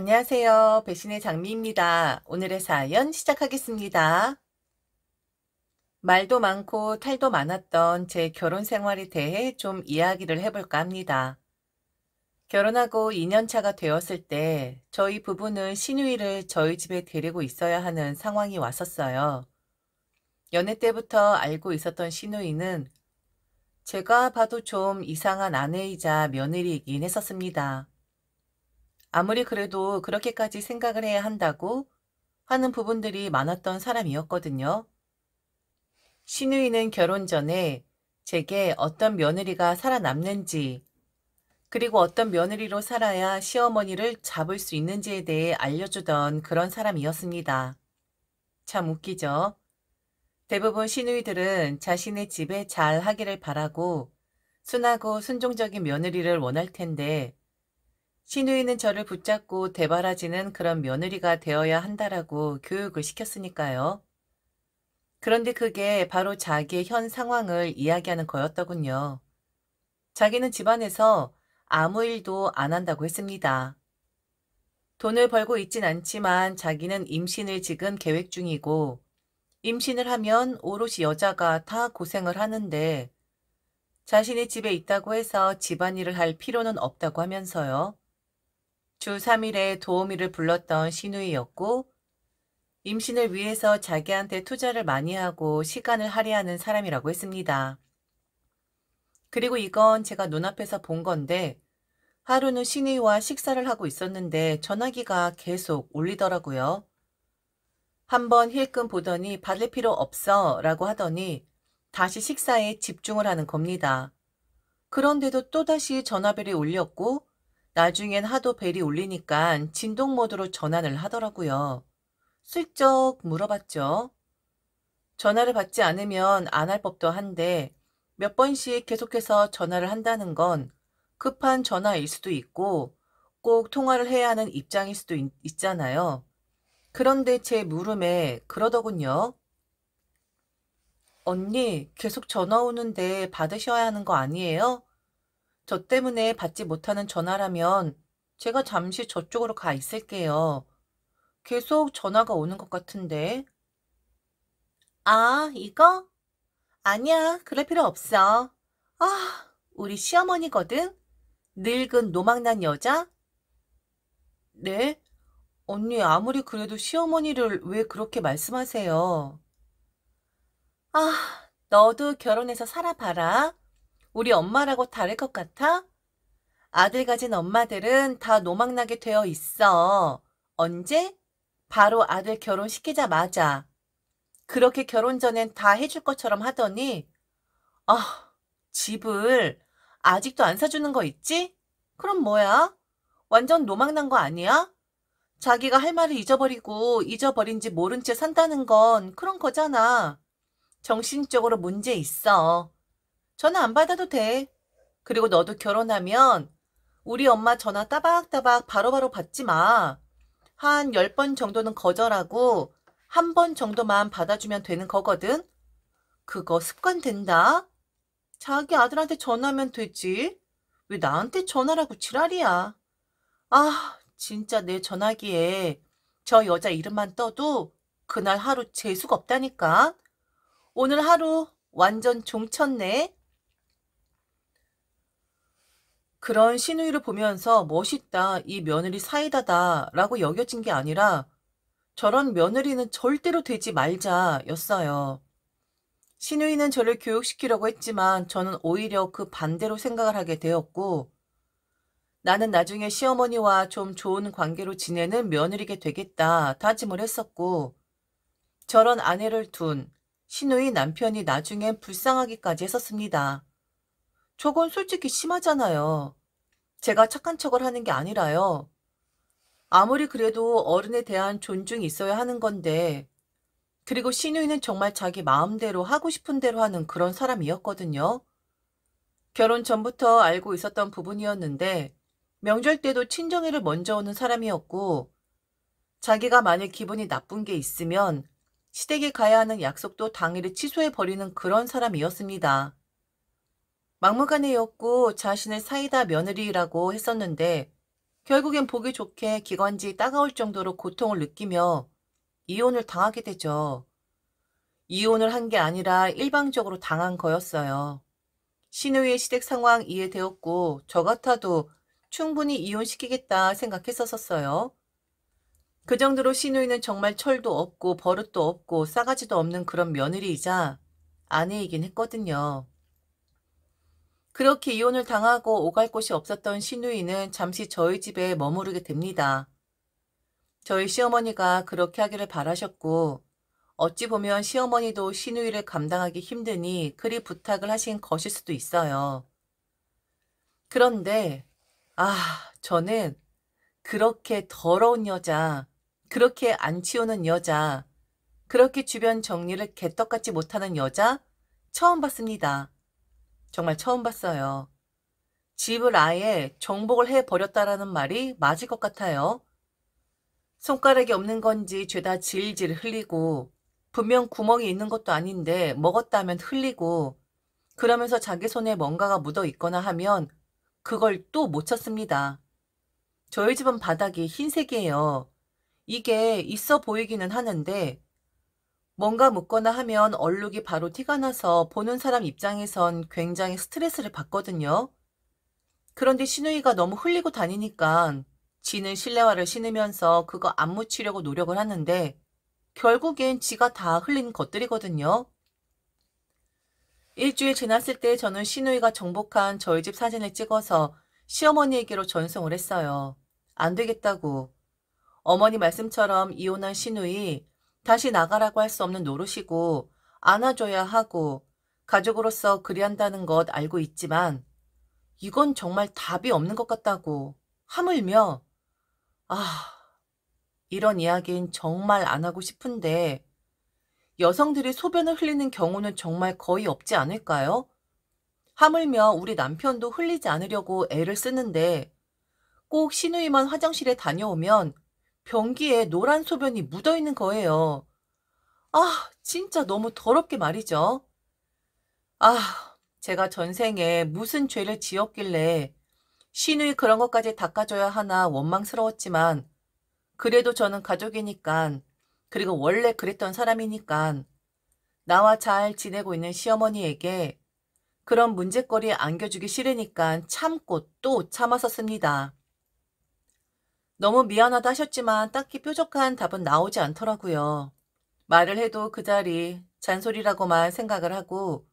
안녕하세요. 배신의 장미입니다. 오늘의 사연 시작하겠습니다. 말도 많고 탈도 많았던 제 결혼 생활에 대해 좀 이야기를 해볼까 합니다. 결혼하고 2년 차가 되었을 때 저희 부부는 시누이를 저희 집에 데리고 있어야 하는 상황이 왔었어요. 연애 때부터 알고 있었던 시누이는 제가 봐도 좀 이상한 아내이자 며느리이긴 했었습니다. 아무리 그래도 그렇게까지 생각을 해야 한다고 하는 부분들이 많았던 사람이었거든요. 신우이는 결혼 전에 제게 어떤 며느리가 살아남는지, 그리고 어떤 며느리로 살아야 시어머니를 잡을 수 있는지에 대해 알려주던 그런 사람이었습니다. 참 웃기죠? 대부분 시누이들은 자신의 집에 잘 하기를 바라고 순하고 순종적인 며느리를 원할 텐데, 시누이는 저를 붙잡고 대바라지는 그런 며느리가 되어야 한다라고 교육을 시켰으니까요. 그런데 그게 바로 자기의 현 상황을 이야기하는 거였더군요. 자기는 집안에서 아무 일도 안 한다고 했습니다. 돈을 벌고 있진 않지만 자기는 임신을 지금 계획 중이고, 임신을 하면 오롯이 여자가 다 고생을 하는데 자신이 집에 있다고 해서 집안일을 할 필요는 없다고 하면서요. 주 3일에 도우미를 불렀던 시누이였고, 임신을 위해서 자기한테 투자를 많이 하고 시간을 할애하는 사람이라고 했습니다. 그리고 이건 제가 눈앞에서 본 건데, 하루는 시누이와 식사를 하고 있었는데 전화기가 계속 울리더라고요. 한번 힐끔 보더니 받을 필요 없어 라고 하더니 다시 식사에 집중을 하는 겁니다. 그런데도 또다시 전화벨이 울렸고, 나중엔 하도 벨이 울리니까 진동 모드로 전환을 하더라고요. 슬쩍 물어봤죠. 전화를 받지 않으면 안 할 법도 한데 몇 번씩 계속해서 전화를 한다는 건 급한 전화일 수도 있고 꼭 통화를 해야 하는 입장일 수도 있잖아요. 그런데 제 물음에 그러더군요. 언니, 계속 전화 오는데 받으셔야 하는 거 아니에요? 저 때문에 받지 못하는 전화라면 제가 잠시 저쪽으로 가 있을게요. 계속 전화가 오는 것 같은데. 아, 이거? 아니야, 그럴 필요 없어. 아, 우리 시어머니거든? 늙은 노망난 여자? 네? 언니, 아무리 그래도 시어머니를 왜 그렇게 말씀하세요? 아, 너도 결혼해서 살아봐라. 우리 엄마라고 다를 것 같아? 아들 가진 엄마들은 다 노망나게 되어 있어. 언제? 바로 아들 결혼시키자마자. 그렇게 결혼 전엔 다 해줄 것처럼 하더니, 아, 집을 아직도 안 사주는 거 있지? 그럼 뭐야? 완전 노망난 거 아니야? 자기가 할 말을 잊어버리고 잊어버린지 모른 채 산다는 건 그런 거잖아. 정신적으로 문제 있어. 전화 안 받아도 돼. 그리고 너도 결혼하면 우리 엄마 전화 따박따박 바로바로 받지 마. 한 10번 정도는 거절하고 한 번 정도만 받아주면 되는 거거든? 그거 습관 된다? 자기 아들한테 전화하면 되지. 왜 나한테 전화라고 지랄이야. 아, 진짜 내 전화기에 저 여자 이름만 떠도 그날 하루 재수가 없다니까. 오늘 하루 완전 종쳤네. 그런 시누이를 보면서 멋있다, 이 며느리 사이다다 라고 여겨진 게 아니라 저런 며느리는 절대로 되지 말자였어요. 시누이는 저를 교육시키려고 했지만 저는 오히려 그 반대로 생각을 하게 되었고, 나는 나중에 시어머니와 좀 좋은 관계로 지내는 며느리게 되겠다 다짐을 했었고, 저런 아내를 둔 시누이 남편이 나중엔 불쌍하기까지 했었습니다. 저건 솔직히 심하잖아요. 제가 착한 척을 하는 게 아니라요. 아무리 그래도 어른에 대한 존중이 있어야 하는 건데, 그리고 시누이는 정말 자기 마음대로 하고 싶은 대로 하는 그런 사람이었거든요. 결혼 전부터 알고 있었던 부분이었는데, 명절 때도 친정애를 먼저 오는 사람이었고, 자기가 만일 기분이 나쁜 게 있으면 시댁에 가야 하는 약속도 당일에 취소해버리는 그런 사람이었습니다. 막무가내였고 자신을 사이다 며느리라고 했었는데 결국엔 보기 좋게 기관지 따가울 정도로 고통을 느끼며 이혼을 당하게 되죠. 이혼을 한 게 아니라 일방적으로 당한 거였어요. 시누이의 시댁 상황 이해되었고 저 같아도 충분히 이혼시키겠다 생각했었어요. 그 정도로 시누이는 정말 철도 없고 버릇도 없고 싸가지도 없는 그런 며느리이자 아내이긴 했거든요. 그렇게 이혼을 당하고 오갈 곳이 없었던 시누이는 잠시 저희 집에 머무르게 됩니다. 저희 시어머니가 그렇게 하기를 바라셨고 어찌 보면 시어머니도 시누이를 감당하기 힘드니 그리 부탁을 하신 것일 수도 있어요. 그런데 저는 그렇게 더러운 여자, 그렇게 안 치우는 여자, 그렇게 주변 정리를 개떡같이 못하는 여자 처음 봤습니다. 정말 처음 봤어요. 집을 아예 정복을 해버렸다라는 말이 맞을 것 같아요. 손가락이 없는 건지 죄다 질질 흘리고 분명 구멍이 있는 것도 아닌데 먹었다면 흘리고 그러면서 자기 손에 뭔가가 묻어 있거나 하면 그걸 또 못 찾습니다. 저희 집은 바닥이 흰색이에요. 이게 있어 보이기는 하는데 뭔가 묻거나 하면 얼룩이 바로 티가 나서 보는 사람 입장에선 굉장히 스트레스를 받거든요. 그런데 시누이가 너무 흘리고 다니니까 지는 실내화를 신으면서 그거 안 묻히려고 노력을 하는데 결국엔 지가 다 흘린 것들이거든요. 일주일 지났을 때 저는 시누이가 정복한 저희 집 사진을 찍어서 시어머니에게로 전송을 했어요. 안 되겠다고. 어머니 말씀처럼 이혼한 시누이 다시 나가라고 할 수 없는 노릇이고 안아줘야 하고 가족으로서 그리 한다는 것 알고 있지만 이건 정말 답이 없는 것 같다고. 하물며 이런 이야기는 정말 안 하고 싶은데 여성들이 소변을 흘리는 경우는 정말 거의 없지 않을까요? 하물며 우리 남편도 흘리지 않으려고 애를 쓰는데 꼭 시누이만 화장실에 다녀오면 변기에 노란 소변이 묻어있는 거예요. 진짜 너무 더럽게 말이죠. 제가 전생에 무슨 죄를 지었길래 시누이 그런 것까지 닦아줘야 하나 원망스러웠지만 그래도 저는 가족이니깐 그리고 원래 그랬던 사람이니깐 나와 잘 지내고 있는 시어머니에게 그런 문제거리 안겨주기 싫으니까 참고 또 참았었습니다. 너무 미안하다 하셨지만 딱히 뾰족한 답은 나오지 않더라고요. 말을 해도 그 자리 잔소리라고만 생각을 하고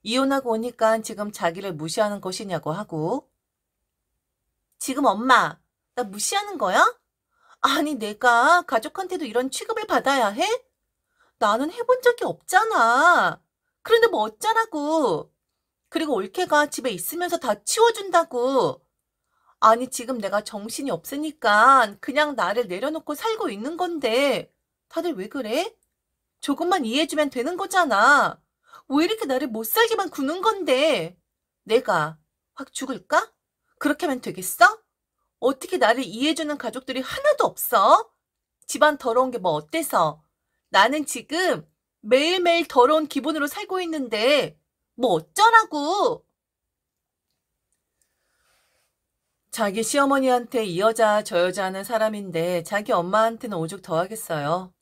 이혼하고 오니까 지금 자기를 무시하는 것이냐고 하고 지금 엄마 나 무시하는 거야? 아니 내가 가족한테도 이런 취급을 받아야 해? 나는 해본 적이 없잖아. 그런데 뭐 어쩌라고. 그리고 올케가 집에 있으면서 다 치워준다고. 아니 지금 내가 정신이 없으니까 그냥 나를 내려놓고 살고 있는 건데 다들 왜 그래? 조금만 이해해주면 되는 거잖아. 왜 이렇게 나를 못 살게만 구는 건데. 내가 확 죽을까? 그렇게 하면 되겠어? 어떻게 나를 이해해주는 가족들이 하나도 없어? 집안 더러운 게 뭐 어때서? 나는 지금 매일매일 더러운 기분으로 살고 있는데 뭐 어쩌라고? 자기 시어머니한테 이 여자 저 여자 하는 사람인데 자기 엄마한테는 오죽 더하겠어요.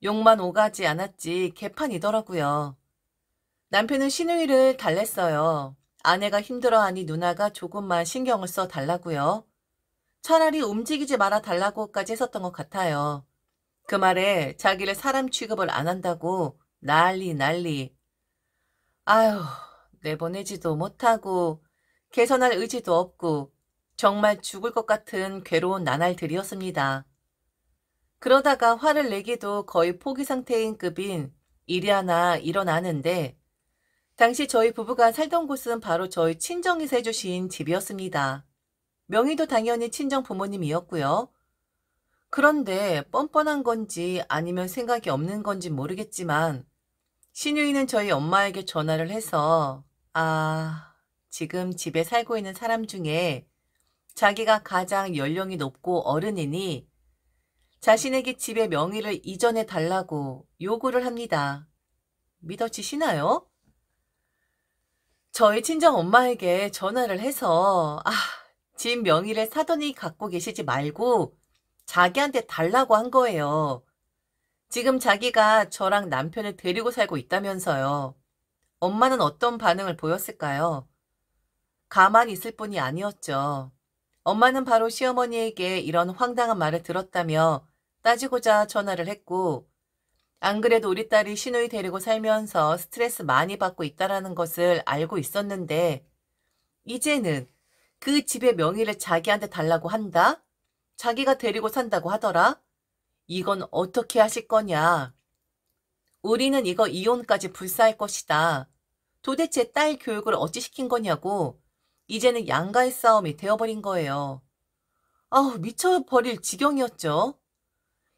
욕만 오가지 않았지 개판이더라고요. 남편은 시누이를 달랬어요. 아내가 힘들어하니 누나가 조금만 신경을 써 달라고요. 차라리 움직이지 말아 달라고까지 했었던 것 같아요. 그 말에 자기를 사람 취급을 안 한다고 난리. 아휴, 내보내지도 못하고 개선할 의지도 없고 정말 죽을 것 같은 괴로운 나날들이었습니다. 그러다가 화를 내기도 거의 포기 상태인 급인 일이 하나 일어나는데 당시 저희 부부가 살던 곳은 바로 저희 친정에서 해주신 집이었습니다. 명의도 당연히 친정 부모님이었고요. 그런데 뻔뻔한 건지 아니면 생각이 없는 건지 모르겠지만 시누이는 저희 엄마에게 전화를 해서 지금 집에 살고 있는 사람 중에 자기가 가장 연령이 높고 어른이니 자신에게 집의 명의를 이전해 달라고 요구를 합니다. 믿어지시나요? 저희 친정 엄마에게 전화를 해서 집 명의를 사돈이 갖고 계시지 말고 자기한테 달라고 한 거예요. 지금 자기가 저랑 남편을 데리고 살고 있다면서요. 엄마는 어떤 반응을 보였을까요? 가만히 있을 뿐이 아니었죠. 엄마는 바로 시어머니에게 이런 황당한 말을 들었다며 따지고자 전화를 했고, 안 그래도 우리 딸이 시누이 데리고 살면서 스트레스 많이 받고 있다라는 것을 알고 있었는데, 이제는 그 집의 명의를 자기한테 달라고 한다? 자기가 데리고 산다고 하더라? 이건 어떻게 하실 거냐? 우리는 이거 이혼까지 불사할 것이다. 도대체 딸 교육을 어찌 시킨 거냐고. 이제는 양가의 싸움이 되어버린 거예요. 아우, 미쳐버릴 지경이었죠.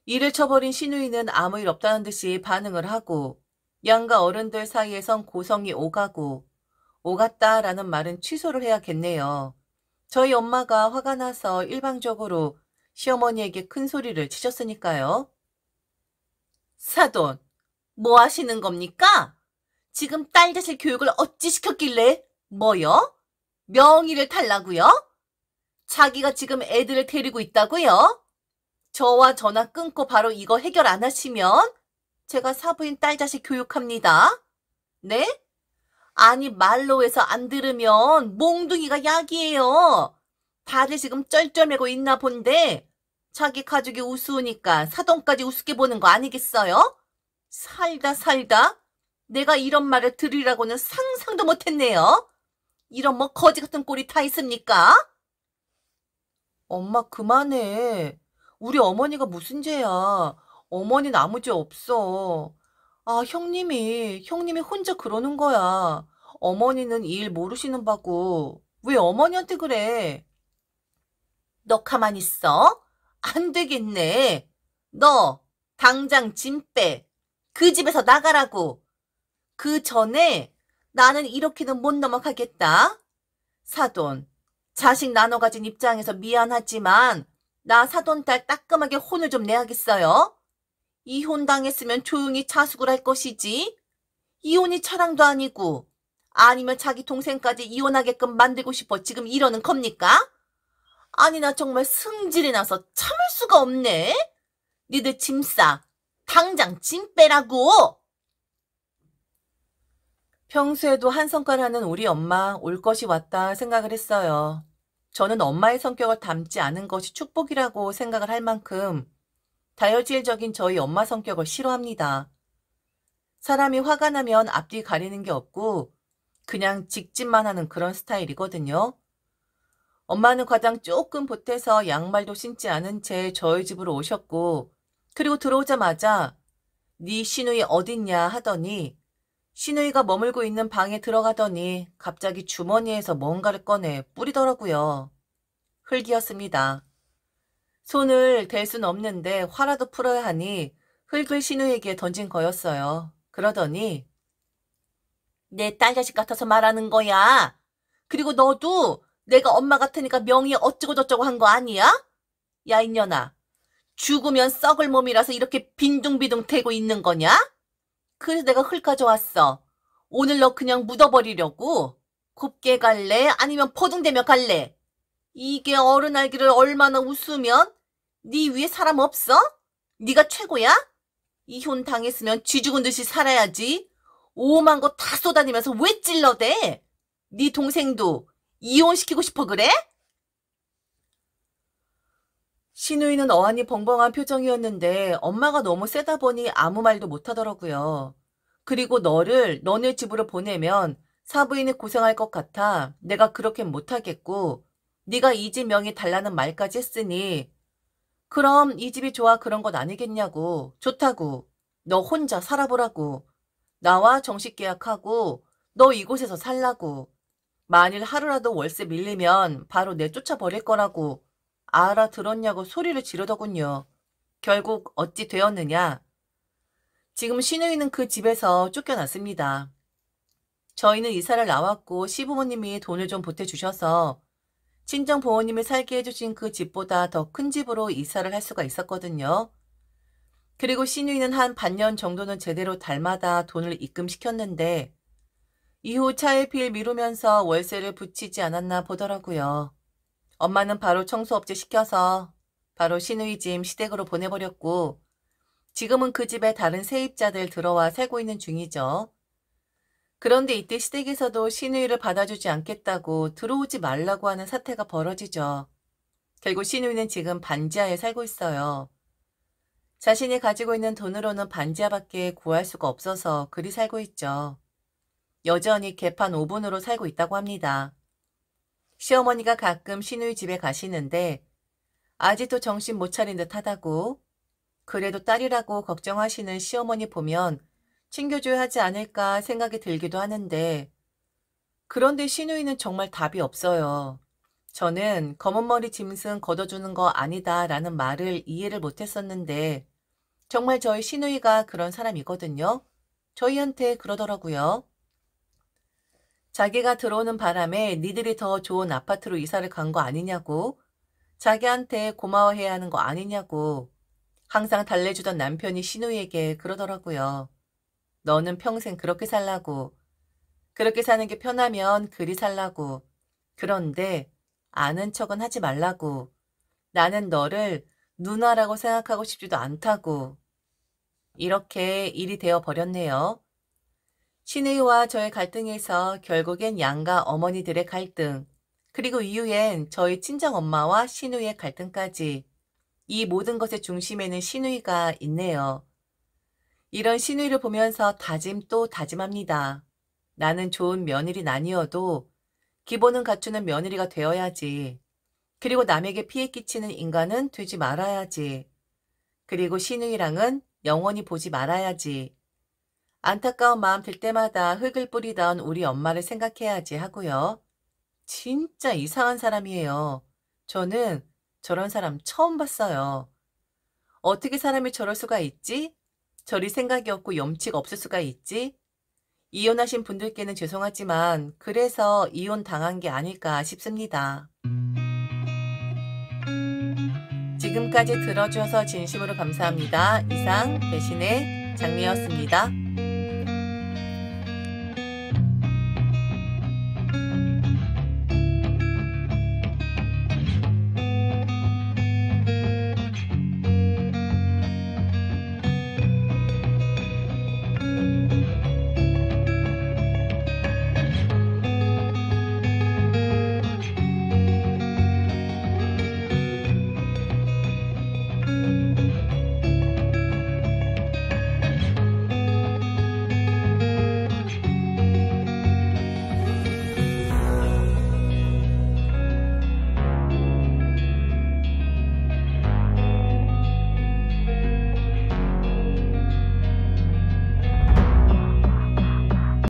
일을 쳐버린 시누이는 아무 일 없다는 듯이 반응을 하고, 양가 어른들 사이에선 고성이 오가고, 오갔다라는 말은 취소를 해야겠네요. 저희 엄마가 화가 나서 일방적으로 시어머니에게 큰 소리를 치셨으니까요. 사돈, 뭐 하시는 겁니까? 지금 딸 자식 교육을 어찌 시켰길래? 뭐요? 명의를 달라고요? 자기가 지금 애들을 데리고 있다고요? 저와 전화 끊고 바로 이거 해결 안 하시면 제가 사부인 딸 자식 교육합니다. 네? 아니 말로 해서 안 들으면 몽둥이가 약이에요. 다들 지금 쩔쩔매고 있나 본데 자기 가족이 우스우니까 사돈까지 우습게 보는 거 아니겠어요? 살다 내가 이런 말을 들으라고는 상상도 못했네요. 이런 뭐 거지 같은 꼴이 다 있습니까? 엄마 그만해. 우리 어머니가 무슨 죄야. 어머니는 아무 죄 없어. 아, 형님이 혼자 그러는 거야. 어머니는 이 일 모르시는 바고. 왜 어머니한테 그래? 너 가만히 있어? 안 되겠네. 너 당장 짐 빼. 그 집에서 나가라고. 그 전에 나는 이렇게는 못 넘어가겠다. 사돈, 자식 나눠 가진 입장에서 미안하지만 나 사돈 딸 따끔하게 혼을 좀 내야겠어요. 이혼당했으면 조용히 자숙을 할 것이지. 이혼이 차랑도 아니고 아니면 자기 동생까지 이혼하게끔 만들고 싶어 지금 이러는 겁니까? 아니 나 정말 승질이 나서 참을 수가 없네. 니들 짐 싸. 당장 짐 빼라고. 평소에도 한성깔하는 우리 엄마 올 것이 왔다 생각을 했어요. 저는 엄마의 성격을 닮지 않은 것이 축복이라고 생각을 할 만큼 다혈질적인 저희 엄마 성격을 싫어합니다. 사람이 화가 나면 앞뒤 가리는 게 없고 그냥 직진만 하는 그런 스타일이거든요. 엄마는 과장 조금 보태서 양말도 신지 않은 채 저희 집으로 오셨고 그리고 들어오자마자 네 시누이 어딨냐 하더니 시누이가 머물고 있는 방에 들어가더니 갑자기 주머니에서 뭔가를 꺼내 뿌리더라고요. 흙이었습니다. 손을 댈 순 없는데 화라도 풀어야 하니 흙을 시누이에게 던진 거였어요. 그러더니 내 딸 자식 같아서 말하는 거야. 그리고 너도 내가 엄마 같으니까 명의 어쩌고 저쩌고 한 거 아니야? 야 이년아. 죽으면 썩을 몸이라서 이렇게 빈둥비둥 대고 있는 거냐? 그래서 내가 흙 가져왔어. 오늘 너 그냥 묻어버리려고? 곱게 갈래? 아니면 포둥대며 갈래? 이게 어른 알기를 얼마나 웃으면? 네 위에 사람 없어? 네가 최고야? 이혼 당했으면 쥐 죽은 듯이 살아야지. 오만 거 다 쏟아내면서 왜 찔러대? 네 동생도 이혼시키고 싶어 그래? 시누이는 어안이 벙벙한 표정이었는데 엄마가 너무 세다 보니 아무 말도 못하더라고요. 그리고 너네 집으로 보내면 사부인이 고생할 것 같아 내가 그렇게 못하겠고 네가 이 집 명의 달라는 말까지 했으니 그럼 이 집이 좋아 그런 것 아니겠냐고. 좋다고. 너 혼자 살아보라고. 나와 정식 계약하고 너 이곳에서 살라고. 만일 하루라도 월세 밀리면 바로 내쫓아버릴 거라고. 알아들었냐고 소리를 지르더군요. 결국 어찌 되었느냐. 지금 시누이는 그 집에서 쫓겨났습니다. 저희는 이사를 나왔고 시부모님이 돈을 좀 보태주셔서 친정 부모님이 살게 해주신 그 집보다 더 큰 집으로 이사를 할 수가 있었거든요. 그리고 시누이는 한 반년 정도는 제대로 달마다 돈을 이후 차일피일 미루면서 월세를 붙이지 않았나 보더라고요. 엄마는 바로 청소업체 시켜서 바로 시누이 짐 시댁으로 보내버렸고 지금은 그 집에 다른 세입자들 들어와 살고 있는 중이죠. 그런데 이때 시댁에서도 시누이를 받아주지 않겠다고 들어오지 말라고 하는 사태가 벌어지죠. 결국 시누이는 지금 반지하에 살고 있어요. 자신이 가지고 있는 돈으로는 반지하밖에 구할 수가 없어서 그리 살고 있죠. 여전히 개판 5분으로 살고 있다고 합니다. 시어머니가 가끔 시누이 집에 가시는데 아직도 정신 못 차린 듯 하다고, 그래도 딸이라고 걱정하시는 시어머니 보면 챙겨줘야 하지 않을까 생각이 들기도 하는데, 그런데 시누이는 정말 답이 없어요. 저는 검은 머리 짐승 걷어주는 거 아니다 라는 말을 이해를 못했었는데 정말 저희 시누이가 그런 사람이거든요. 저희한테 그러더라고요. 자기가 들어오는 바람에 니들이 더 좋은 아파트로 이사를 간 거 아니냐고, 자기한테 고마워해야 하는 거 아니냐고 항상 달래주던 남편이 시누이에게 그러더라고요. 너는 평생 그렇게 살라고, 그렇게 사는 게 편하면 그리 살라고, 그런데 아는 척은 하지 말라고, 나는 너를 누나라고 생각하고 싶지도 않다고, 이렇게 일이 되어 버렸네요. 시누이와 저의 갈등에서 결국엔 양가 어머니들의 갈등, 그리고 이후엔 저희 친정엄마와 시누이의 갈등까지, 이 모든 것의 중심에는 시누이가 있네요. 이런 시누이를 보면서 다짐 또 다짐합니다. 나는 좋은 며느리는 아니어도 기본은 갖추는 며느리가 되어야지. 그리고 남에게 피해 끼치는 인간은 되지 말아야지. 그리고 시누이랑은 영원히 보지 말아야지. 안타까운 마음 들 때마다 흙을 뿌리던 우리 엄마를 생각해야지 하고요. 진짜 이상한 사람이에요. 저는 저런 사람 처음 봤어요. 어떻게 사람이 저럴 수가 있지? 저리 생각이 없고 염치가 없을 수가 있지? 이혼하신 분들께는 죄송하지만 그래서 이혼 당한 게 아닐까 싶습니다. 지금까지 들어주셔서 진심으로 감사합니다. 이상 배신의 장미였습니다.